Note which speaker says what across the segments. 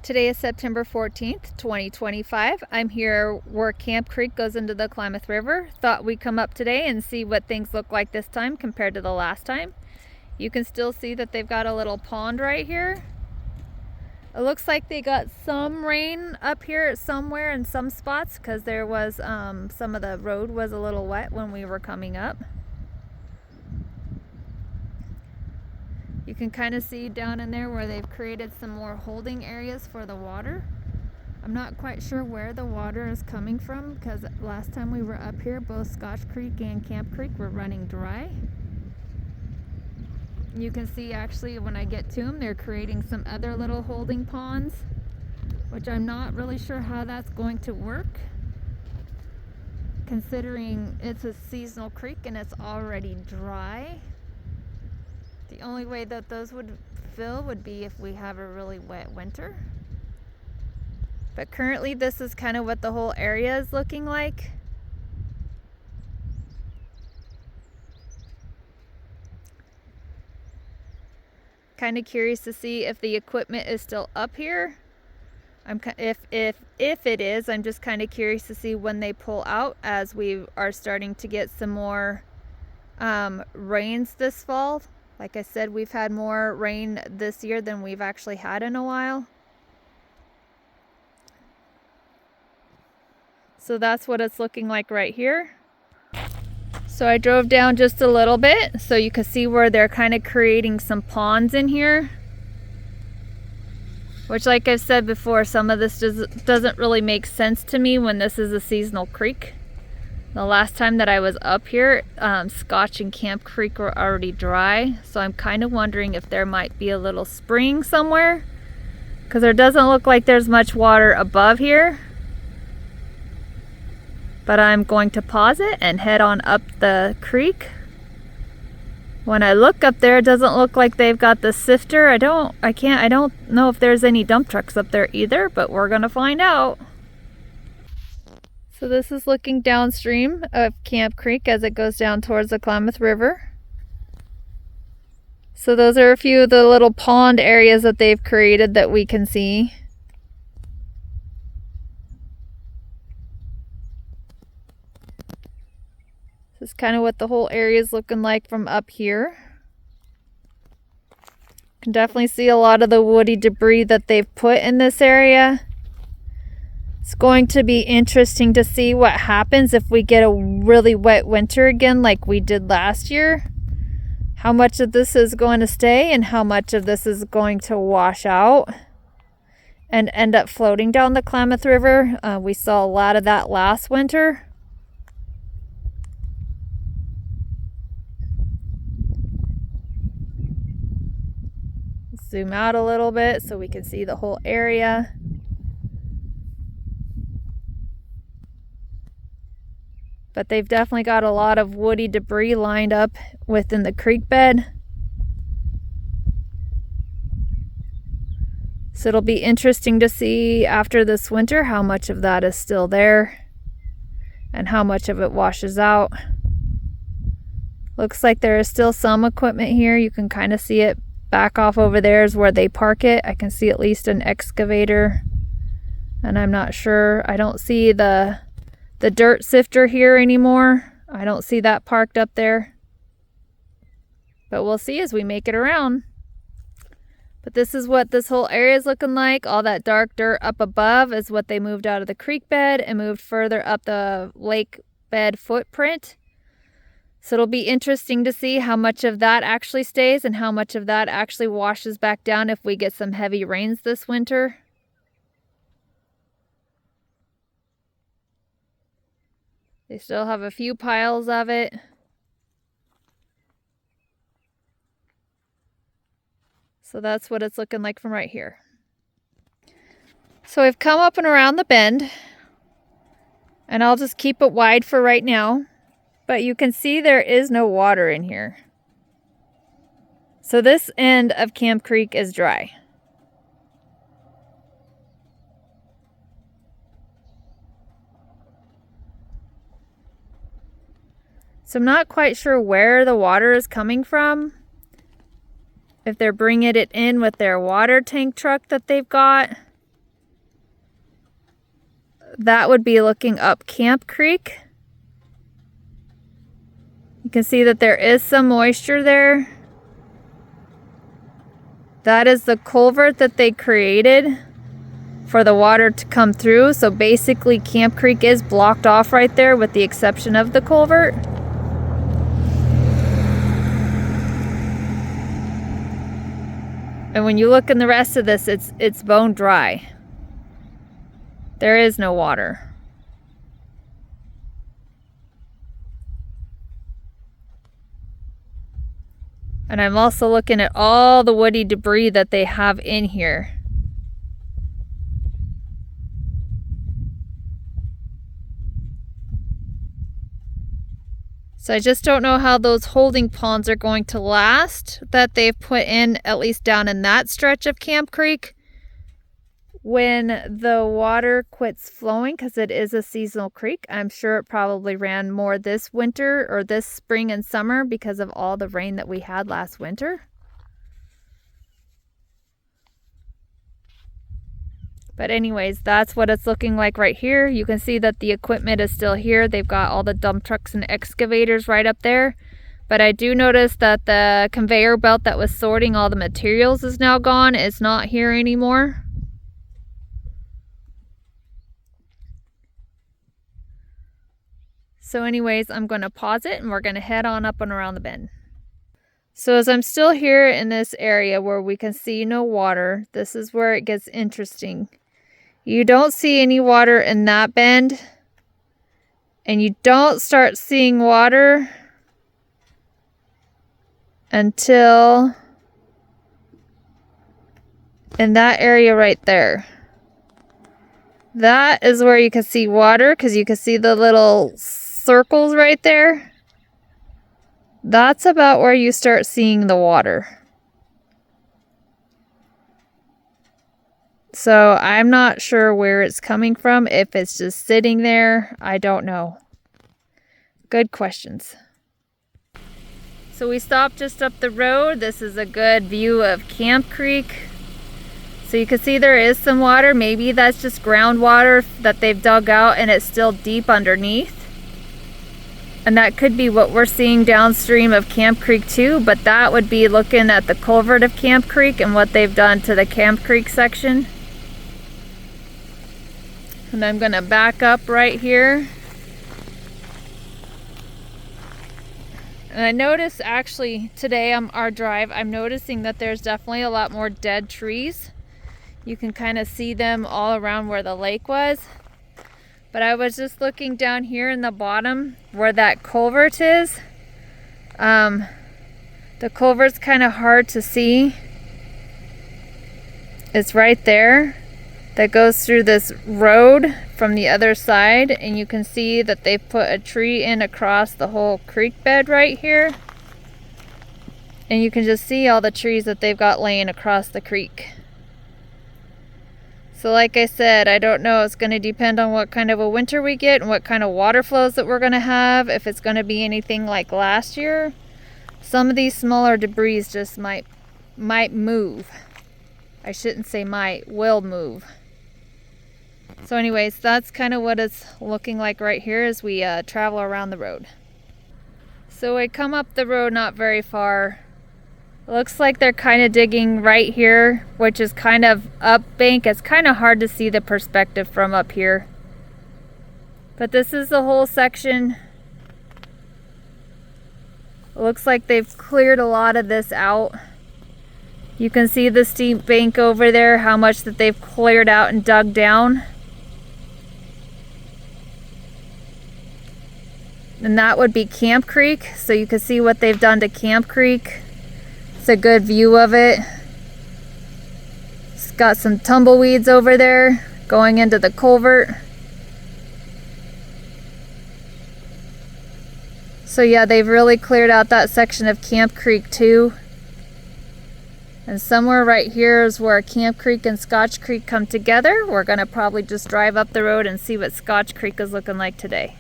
Speaker 1: Today is September 14th, 2025. I'm here where Camp Creek goes into the Klamath River. Thought we'd come up today and see what things look like this time compared to the last time. You can still see that they've got a little pond right here. It looks like they got some rain up here somewhere in some spots because there was some of the road was a little wet when we were coming up. You can kind of see down in there where they've created some more holding areas for the water. I'm not quite sure where the water is coming from because last time we were up here, both Scotch Creek and Camp Creek were running dry. You can see actually when I get to them, they're creating some other little holding ponds, which I'm not really sure how that's going to work, considering it's a seasonal creek and it's already dry. The only way that those would fill would be if we have a really wet winter. But currently this is kind of what the whole area is looking like. Kind of curious to see if the equipment is still up here. If it is, I'm just kind of curious to see when they pull out, as we are starting to get some more rains this fall. Like I said, we've had more rain this year than we've actually had in a while. So that's what it's looking like right here. So I drove down just a little bit so you can see where they're kind of creating some ponds in here. Which, like I've said before, some of this doesn't really make sense to me when this is a seasonal creek. The last time that I was up here, Scotch and Camp Creek were already dry. So I'm kind of wondering if there might be a little spring somewhere, because there doesn't look like there's much water above here. But I'm going to pause it and head on up the creek. When I look up there, it doesn't look like they've got the sifter. I don't know if there's any dump trucks up there either, but we're gonna find out. So this is looking downstream of Camp Creek as it goes down towards the Klamath River. So those are a few of the little pond areas that they've created that we can see. This is kind of what the whole area is looking like from up here. You can definitely see a lot of the woody debris that they've put in this area. It's going to be interesting to see what happens if we get a really wet winter again like we did last year. How much of this is going to stay and how much of this is going to wash out and end up floating down the Klamath River. We saw a lot of that last winter. Zoom out a little bit so we can see the whole area. But they've definitely got a lot of woody debris lined up within the creek bed. So it'll be interesting to see after this winter how much of that is still there and how much of it washes out. Looks like there is still some equipment here. You can kind of see it back off over there is where they park it. I can see at least an excavator, and I'm not sure. I don't see the dirt sifter here anymore. I don't see that parked up there. But we'll see as we make it around. But this is what this whole area is looking like. All that dark dirt up above is what they moved out of the creek bed and moved further up the lake bed footprint. So it'll be interesting to see how much of that actually stays and how much of that actually washes back down if we get some heavy rains this winter. They still have a few piles of it. So that's what it's looking like from right here. So we've come up and around the bend, and I'll just keep it wide for right now. But you can see there is no water in here. So this end of Camp Creek is dry. So I'm not quite sure where the water is coming from. If they're bringing it in with their water tank truck that they've got. that would be looking up Camp Creek. You can see that there is some moisture there. That is the culvert that they created for the water to come through. So basically Camp Creek is blocked off right there with the exception of the culvert. And when you look in the rest of this, it's bone dry. There is no water. And I'm also looking at all the woody debris that they have in here. So I just don't know how those holding ponds are going to last that they've put in, at least down in that stretch of Camp Creek, when the water quits flowing, because it is a seasonal creek. I'm sure it probably ran more this winter or this spring and summer because of all the rain that we had last winter. But anyways, that's what it's looking like right here. You can see that the equipment is still here. They've got all the dump trucks and excavators right up there. But I do notice that the conveyor belt that was sorting all the materials is now gone. It's not here anymore. So anyways, I'm going to pause it and we're going to head on up and around the bend. So as I'm still here in this area where we can see no water, this is where it gets interesting. You don't see any water in that bend, and you don't start seeing water until in that area right there. That is where you can see water, because you can see the little circles right there. That's about where you start seeing the water. So I'm not sure where it's coming from. If it's just sitting there, I don't know. Good questions. So we stopped just up the road. This is a good view of Camp Creek. So you can see there is some water. Maybe that's just groundwater that they've dug out and it's still deep underneath. And that could be what we're seeing downstream of Camp Creek too, but that would be looking at the culvert of Camp Creek and what they've done to the Camp Creek section. And I'm gonna back up right here. And I noticed actually today on our drive, I'm noticing that there's definitely a lot more dead trees. You can kind of see them all around where the lake was. But I was just looking down here in the bottom where that culvert is. The culvert's kind of hard to see. It's right there. That goes through this road from the other side, and you can see that they put a tree in across the whole creek bed right here. And you can just see all the trees that they've got laying across the creek. So like I said, I don't know. It's going to depend on what kind of a winter we get and what kind of water flows that we're going to have. If it's going to be anything like last year, some of these smaller debris just might move. I shouldn't say might, will move. So anyways, that's kind of what it's looking like right here as we travel around the road. So I come up the road not very far. It looks like they're kind of digging right here, which is kind of up bank. It's kind of hard to see the perspective from up here. But this is the whole section. It looks like they've cleared a lot of this out. You can see the steep bank over there, how much that they've cleared out and dug down. And that would be Camp Creek. So you can see what they've done to Camp Creek. It's a good view of it. It's got some tumbleweeds over there going into the culvert. So yeah, they've really cleared out that section of Camp Creek too. And somewhere right here is where Camp Creek and Scotch Creek come together. We're gonna probably just drive up the road and see what Scotch Creek is looking like today.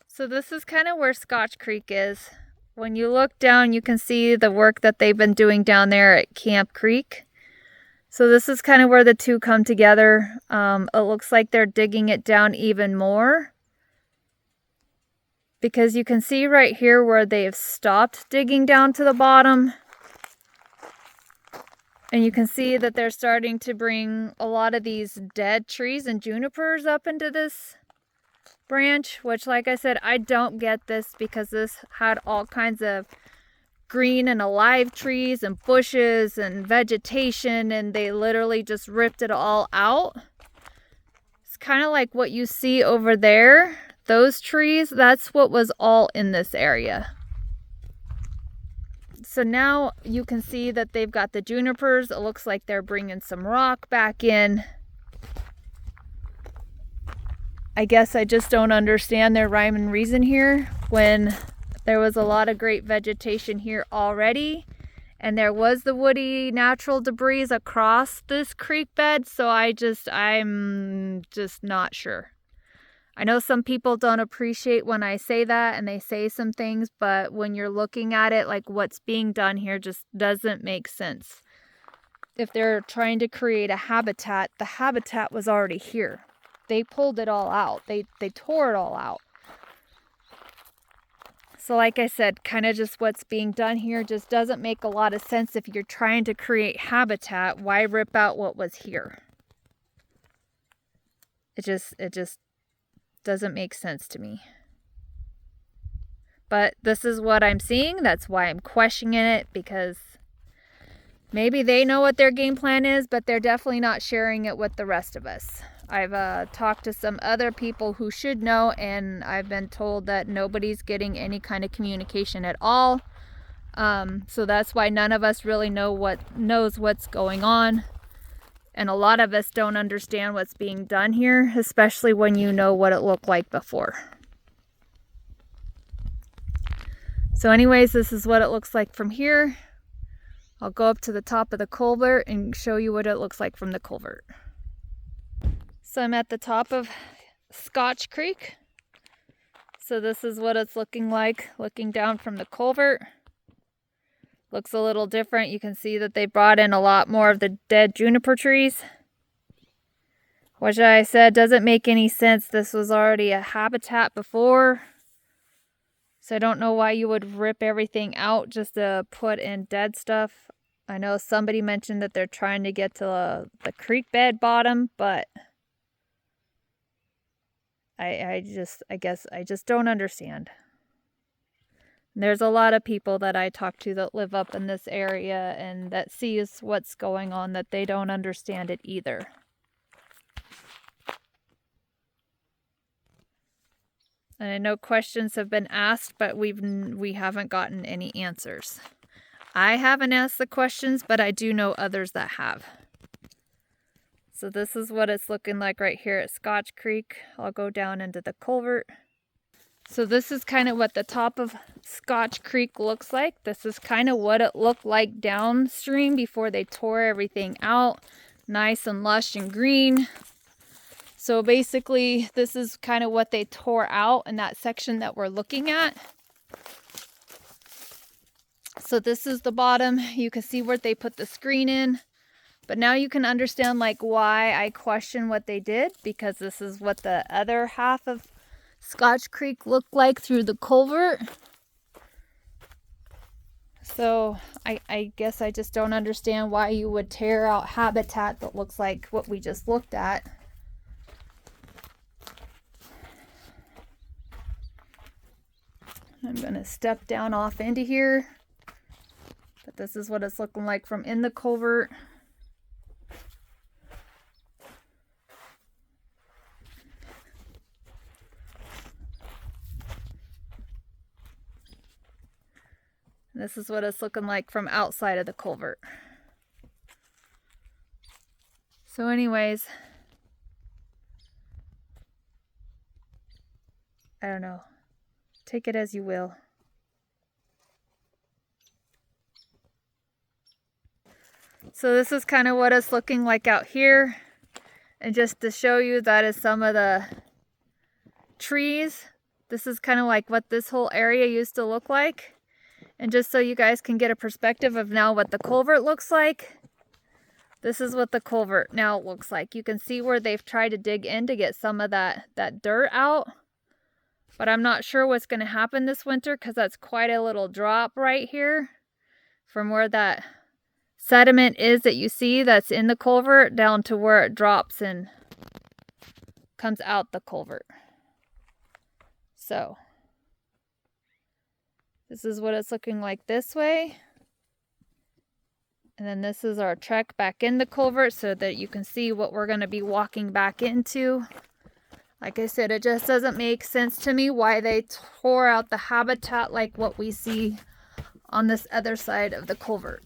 Speaker 1: So this is kind of where Scotch Creek is. When you look down, you can see the work that they've been doing down there at Camp Creek. So this is kind of where the two come together. It looks like they're digging it down even more, because you can see right here where they've stopped digging down to the bottom. And you can see that they're starting to bring a lot of these dead trees and junipers up into this branch, which, like I said, I don't get this, because this had all kinds of green and alive trees and bushes and vegetation, and they literally just ripped it all out. It's kind of like what you see over there. Those trees, that's what was all in this area. So now you can see that they've got the junipers. It looks like they're bringing some rock back in. I guess I just don't understand their rhyme and reason here, when there was a lot of great vegetation here already, and there was the woody natural debris across this creek bed. So I'm just not sure. I know some people don't appreciate when I say that, and they say some things, but when you're looking at it, like what's being done here just doesn't make sense. If they're trying to create a habitat, the habitat was already here. They pulled it all out. They tore it all out. So like I said, kind of just what's being done here just doesn't make a lot of sense. If you're trying to create habitat, why rip out what was here? It just doesn't make sense to me. But this is what I'm seeing. That's why I'm questioning it, because maybe they know what their game plan is, but they're definitely not sharing it with the rest of us. I've talked to some other people who should know, and I've been told that nobody's getting any kind of communication at all. So that's why none of us really knows what's going on. And a lot of us don't understand what's being done here, especially when you know what it looked like before. So anyways, this is what it looks like from here. I'll go up to the top of the culvert and show you what it looks like from the culvert. So I'm at the top of Scotch Creek. So this is what it's looking like, looking down from the culvert. Looks a little different. You can see that they brought in a lot more of the dead juniper trees, which I said doesn't make any sense. This was already a habitat before. So I don't know why you would rip everything out just to put in dead stuff. I know somebody mentioned that they're trying to get to the creek bed bottom, but I guess I just don't understand. There's a lot of people that I talk to that live up in this area and that sees what's going on, that they don't understand it either. And I know questions have been asked, but we haven't gotten any answers. I haven't asked the questions, but I do know others that have. So this is what it's looking like right here at Scotch Creek. I'll go down into the culvert. So this is kind of what the top of Scotch Creek looks like. This is kind of what it looked like downstream before they tore everything out. Nice and lush and green. So basically, this is kind of what they tore out in that section that we're looking at. So this is the bottom. You can see where they put the screen in. But now you can understand like why I question what they did, because this is what the other half of Scotch Creek looked like through the culvert. So I guess I just don't understand why you would tear out habitat that looks like what we just looked at. I'm going to step down off into here. But this is what it's looking like from in the culvert. This is what it's looking like from outside of the culvert. So anyways, I don't know. Take it as you will. So this is kind of what it's looking like out here. And just to show you, that is some of the trees. This is kind of like what this whole area used to look like. And just so you guys can get a perspective of now what the culvert looks like. This is what the culvert now looks like. You can see where they've tried to dig in to get some of that dirt out. But I'm not sure what's going to happen this winter because that's quite a little drop right here from where that sediment is that you see that's in the culvert down to where it drops and comes out the culvert. So this is what it's looking like this way. And then this is our trek back in the culvert so that you can see what we're going to be walking back into. Like I said, it just doesn't make sense to me why they tore out the habitat like what we see on this other side of the culvert.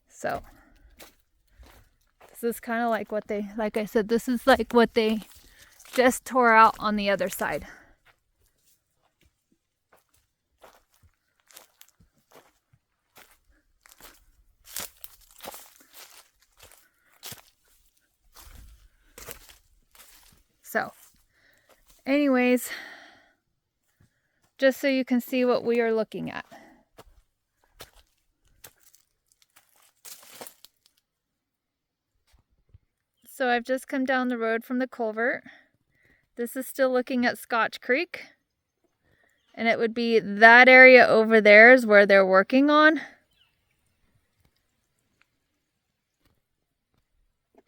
Speaker 1: So this is kind of like what they, like I said, this is like what they just tore out on the other side. So anyways, just so you can see what we are looking at. So I've just come down the road from the culvert. This is still looking at Scotch Creek. And it would be that area over there is where they're working on.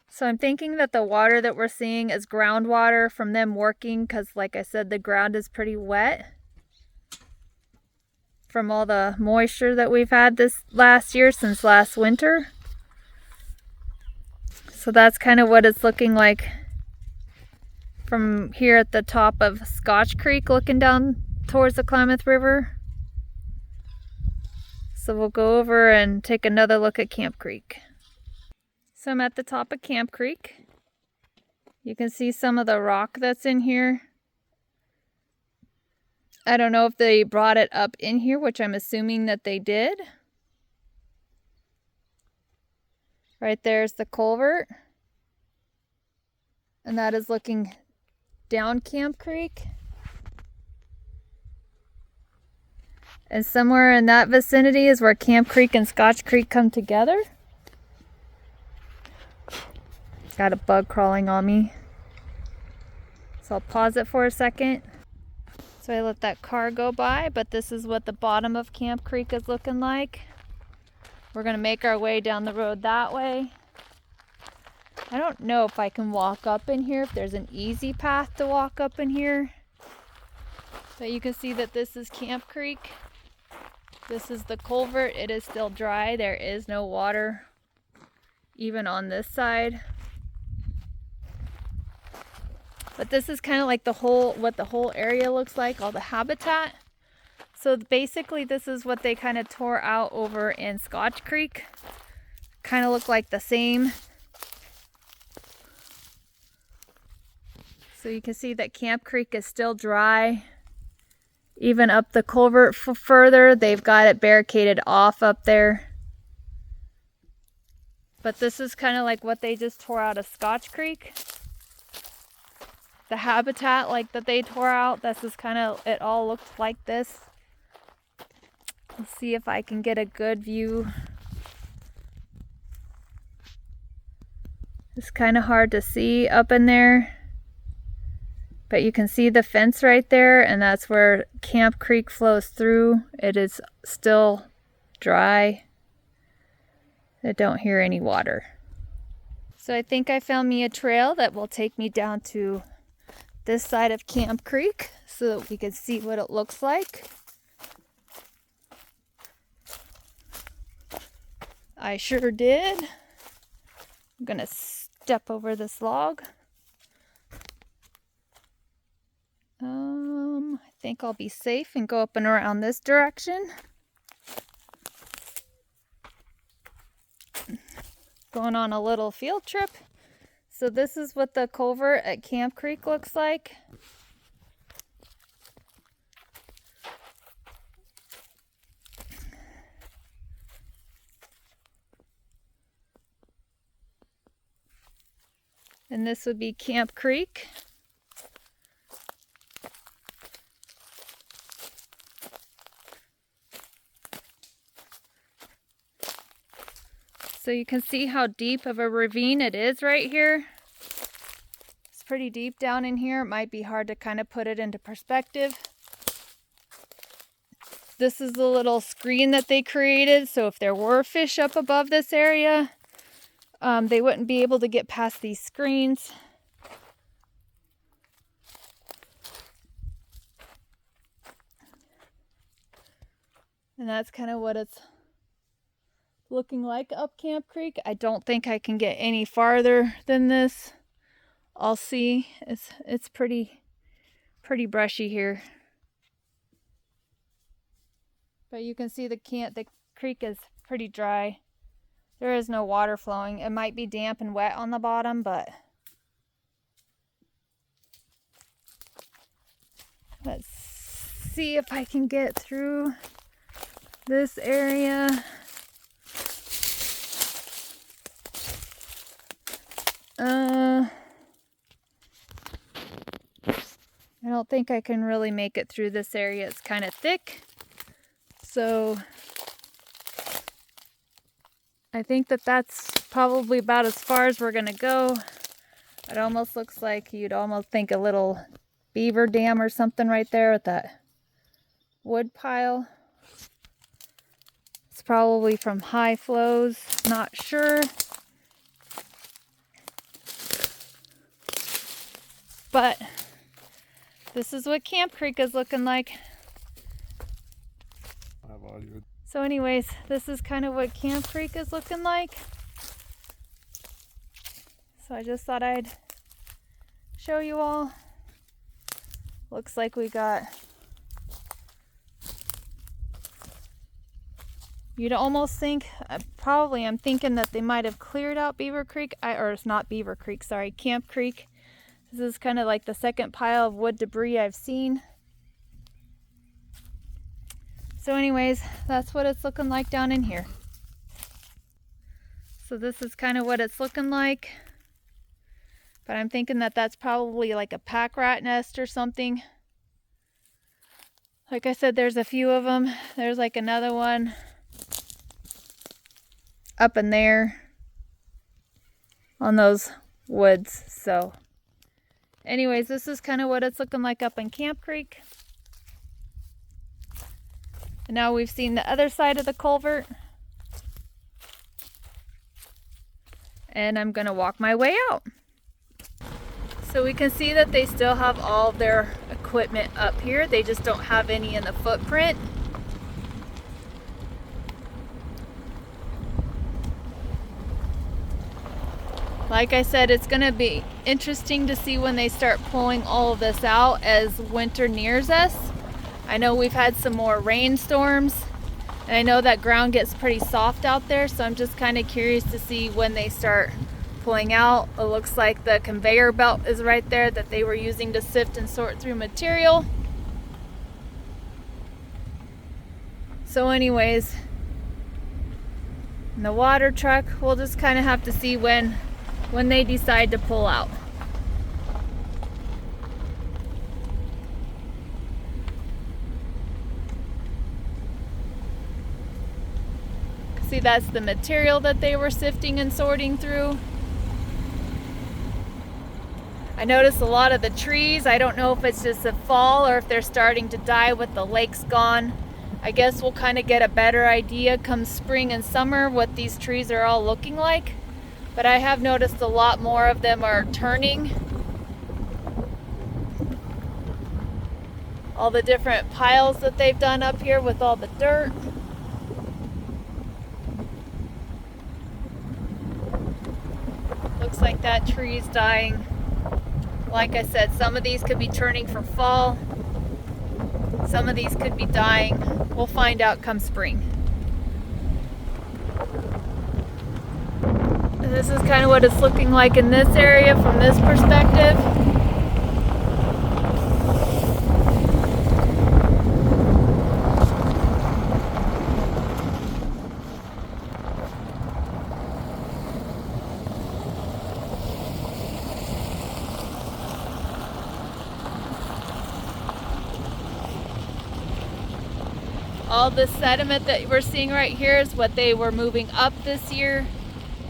Speaker 1: So I'm thinking that the water that we're seeing is groundwater from them working because, like I said, the ground is pretty wet from all the moisture that we've had this last year since last winter. So that's kind of what it's looking like from here at the top of Scotch Creek looking down towards the Klamath River. So we'll go over and take another look at Camp Creek. So I'm at the top of Camp Creek. You can see some of the rock that's in here. I don't know if they brought it up in here, which I'm assuming that they did. Right there's the culvert. And that is looking down Camp Creek. And somewhere in that vicinity is where Camp Creek and Scotch Creek come together. Got a bug crawling on me. So I'll pause it for a second. So I let that car go by, but this is what the bottom of Camp Creek is looking like. We're gonna make our way down the road that way. I don't know if I can walk up in here, if there's an easy path to walk up in here. But you can see that this is Camp Creek. This is the culvert. It is still dry. There is no water, even on this side. But this is kind of like what the whole area looks like, all the habitat. So basically this is what they kind of tore out over in Scotch Creek. Kind of look like the same. So you can see that Camp Creek is still dry. Even up the culvert further, they've got it barricaded off up there. But this is kind of like what they just tore out of Scotch Creek. The habitat like that they tore out, this is kind of, it all looked like this. Let's see if I can get a good view. It's kind of hard to see up in there. But you can see the fence right there, and that's where Camp Creek flows through. It is still dry. I don't hear any water. So I think I found me a trail that will take me down to this side of Camp Creek so that we can see what it looks like. I sure did. I'm gonna step over this log. I think I'll be safe and go up and around this direction. Going on a little field trip. So this is what the culvert at Camp Creek looks like. And this would be Camp Creek So you can see how deep of a ravine it is right here. It's pretty deep down in here. It might be hard to kind of put it into perspective. This is the little screen that they created, so if there were fish up above this area, they wouldn't be able to get past these screens. And that's kind of what it's looking like up Camp Creek. I don't think I can get any farther than this. I'll see. It's pretty brushy here. But you can see the creek is pretty dry. There is no water flowing. It might be damp and wet on the bottom, but let's see if I can get through this area. I don't think I can really make it through this area. It's kind of thick. So I think that's probably about as far as we're going to go. It almost looks like you'd almost think a little beaver dam or something right there with that wood pile. It's probably from high flows, not sure. But this is what Camp Creek is looking like. So anyways, this is kind of what Camp Creek is looking like. So I just thought I'd show you all. Looks like we got, you'd almost think, I'm thinking that they might have cleared out Beaver Creek, or it's not Beaver Creek, sorry, Camp Creek. This is kind of like the second pile of wood debris I've seen. So anyways, that's what it's looking like down in here. So this is kind of what it's looking like. But I'm thinking that that's probably like a pack rat nest or something. Like I said, there's a few of them. There's like another one up in there on those woods. So anyways, this is kind of what it's looking like up in Camp Creek. And now we've seen the other side of the culvert. And I'm going to walk my way out. So we can see that they still have all of their equipment up here. They just don't have any in the footprint. Like I said, it's going to be interesting to see when they start pulling all of this out as winter nears us. I know we've had some more rainstorms, and I know that ground gets pretty soft out there, so I'm just kind of curious to see when they start pulling out. It looks like the conveyor belt is right there that they were using to sift and sort through material. So anyways, the water truck, we'll just kind of have to see when they decide to pull out. See, that's the material that they were sifting and sorting through. I noticed a lot of the trees. I don't know if it's just the fall or if they're starting to die with the lakes gone. I guess we'll kind of get a better idea come spring and summer what these trees are all looking like. But I have noticed a lot more of them are turning. All the different piles that they've done up here with all the dirt. Looks like that tree's dying. Like I said, some of these could be turning for fall. Some of these could be dying. We'll find out come spring. This is kind of what it's looking like in this area from this perspective. All the sediment that we're seeing right here is what they were moving up this year.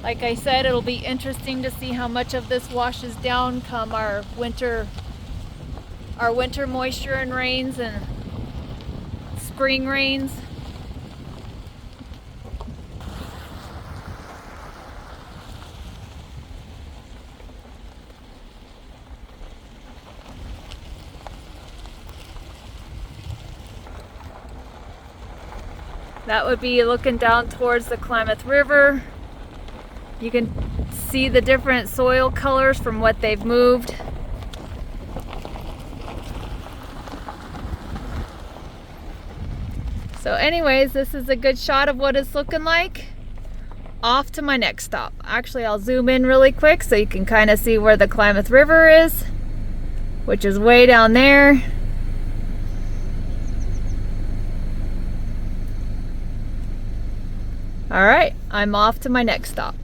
Speaker 1: Like I said, it'll be interesting to see how much of this washes down come our winter moisture and rains and spring rains. That would be looking down towards the Klamath River. You can see the different soil colors from what they've moved. So anyways, this is a good shot of what it's looking like. Off to my next stop. Actually, I'll zoom in really quick so you can kind of see where the Klamath River is, which is way down there. All right, I'm off to my next stop.